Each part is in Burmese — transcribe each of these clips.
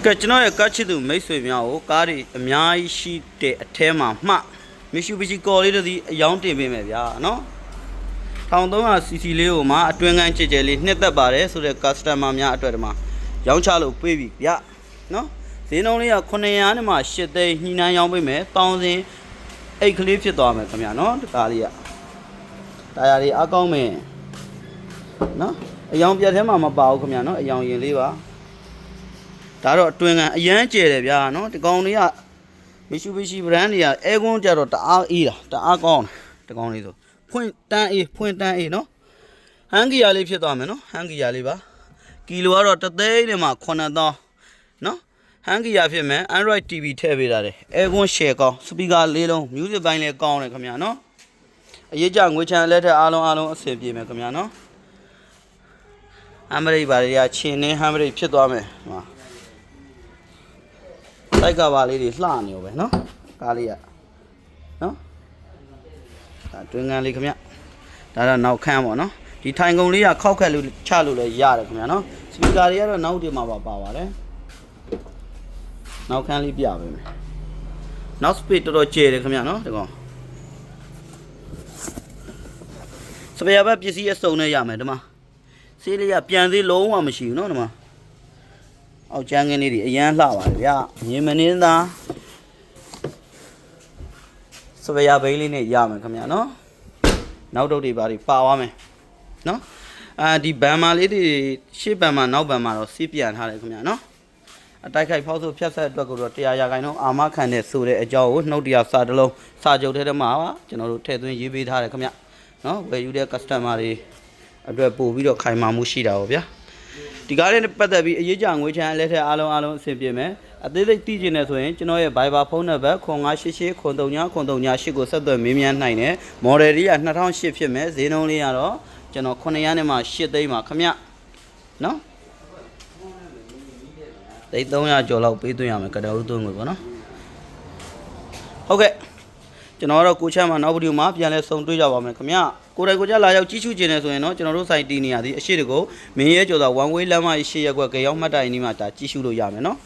ကဲကျွန်တော်ရဲ့ကတ်ချစ်သူမိတ်ဆွေများကိုကားတွေအများကြီးရှိတဲ့အထဲမှာမှမီရှူဘီရှီကော်လေးတို့ဒီအယောင်းတင်ပေးမယ်ဗျာနော်1300cc လေးကိုမှအတွင်းကန်းကြဲကြဲလေးနှစ်သက်ပါတယ်ဆိုတဲ့ customer များအတွက်ဒီမှာရောင်းချလို့ပေးပြီဗျာနော်ဈေးနှုန်းလေးက900နဲ့မှ8သိန်းညှိနှိုင်းရောင်းပေးမယ်1000အိတ်ကလေးဖြစ်သွားမယ်ခင်ဗျာနော်ဒီကားလေးကတာယာတွေအကောင်းမယ်နော်အယောင်ပြတ်ထဲမှာမပါဘူးခင်ဗျာနော်အယောင်ရင်လေးပါဒါတော့အတွင်းကအရန်ကျဲတယ်ဗျာနော်ဒီကောင်လေးကမီရှူဘီရှီ brand တွေကအဲကွန်းကြတော့တအားအေးတာတအားကောင်းတယ်ဒီကောင်လေးဆိုဖွင့်တန်းအေးနော်ဟန်ဂီယာလေးဖြစ်သွားမယ်နော်ဟန်ဂီယာလေးပါကီလိုကတော့3သိန်းနဲ့မှ9000နော်ဟန်ဂီယာဖြစ်မယ် Android TV ထည့်ပေးတာတယ်အဲကွန်း share ကောင်း speaker လေးလုံး music ပိုင်းလည်းကောင်းတယ်ခင်ဗျာနော်အရေးကြငွေချမ်းလက်ထက်အားလုံးအဆင်ပြေမယ်ခင်ဗျာနော်ဟမ်ဘရိတ်ပါတွေကချင်းနေဟမ်ဘရိတ်ဖြစ်သွားမယ်ဟောတိုက်ကပါလေးတွေလှနေရောပဲเนาะကားလေးကเนาะဒါတွင်းကန်းလေးခင်ဗျဒါတော့နောက်ခန်းပေါ့เนาะဒီထိုင်ကုန်လေးကခောက်ခက်လို့ချလို့လည်းရတယ်ခင်ဗျာเนาะစပီကာတွေကတော့နောက်ဒီမှာပါပါတယ်နောက်ခန်းလေးပြပေးမယ်နောက် speed တော်တော်ကျယ်တယ်ခင်ဗျာเนาะဒီကောင်စပယ်ဘက်ပစ္စည်းအစုံနဲ့ရမယ်ဒီမှာဆေးလေးကပြန်သေးလုံးဝမရှိဘူးเนาะဒီမှာအောက်ကျန်းကင်းလေးတွေအရန်လှပါတယ်ဗျာမြင်မနေသားစပယ်ဘိန်းလေးနဲ့ရမယ်ခင်ဗျာနော်နောက်တုတ်တွေပါတွေပါသွားမယ်နော်ဒီဘန်မာလေးတွေရှေ့ဘန်မာနောက်ဘန်မာတော့စီးပြန်ထားတယ်ခင်ဗျာနော်အတိုက်ခိုက်ဖောက်ဆိုဖြတ်ဆက်အတွက်ကိုတော့100ရာခိုင်နှုန်းအာမခံတဲ့ဆိုတဲ့အကြောင်းကိုနှုတ်တရားစာတစ်လုံးစာချုပ်ထဲမှာကျွန်တော်တို့ထည့်သွင်းရေးပေးထားတယ်ခင်ဗျာနော်ဝယ်ယူတဲ့ customer တွေအတွက်ပို့ပြီးတော့ခိုင်မာမှုရှိတာပေါ့ဗျာဒီကားလေးနဲ့ပတ်သက်ပြီးအရေးကြငွေချမ်းလက်ထက်အားလုံးအဆင်ပြေမယ်အသေးစိတ်သိချင်တယ်ဆိုရင်ကျွန်တော်ရဲ့ Viber ဖုန်းနံပါတ်09889338ကိုဆက်သွယ်မေးမြန်းနိုင်တယ် model လေးက2008ဖြစ်မယ်ဈေးနှုန်းလေးကတော့ကျွန်တော်900နဲ့မှ8သိန်းပါခင်ဗျနော်သိန်း300ကျော်လောက်ပေးသွင်းရမယ်ကတော်ဦးသွင်းငွေပေါ့နော်ဟုတ်ကဲ့ကျွန်တော်တို့ကိုချမ်းမှာနောက်ဗီဒီယိုမှာပြန်လဲဆုံတွေ့ကြပါမယ်ခင်ဗျကိုယ်တိုင်ကိုကြလာရောက်ကြည့်ရှုခြင်းနဲ့ဆိုရင်တော့ကျွန်တော်တို့စိုက်တီးနေရသည်အရှိတကိုမင်းရဲကျော်သာ one way လမ်းမရှေ့ရက်ကွက်ကြောင်မှတ်တိုင်နီးမှာဒါကြည့်ရှုလို့ရမယ်နော်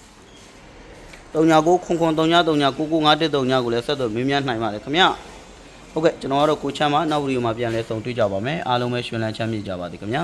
39ခွန်3939995139ကိုလည်းဆက်သွယ်မေးမြန်းနိုင်ပါတယ်ခင်ဗျဟုတ်ကဲ့ကျွန်တော်တို့ကိုချမ်းမှာနောက်ဗီဒီယိုမှာပြန်လဲဆုံတွေ့ကြပါမယ်အားလုံးပဲရှင်လန်းချမ်းမြေ့ကြပါသည်ခင်ဗျ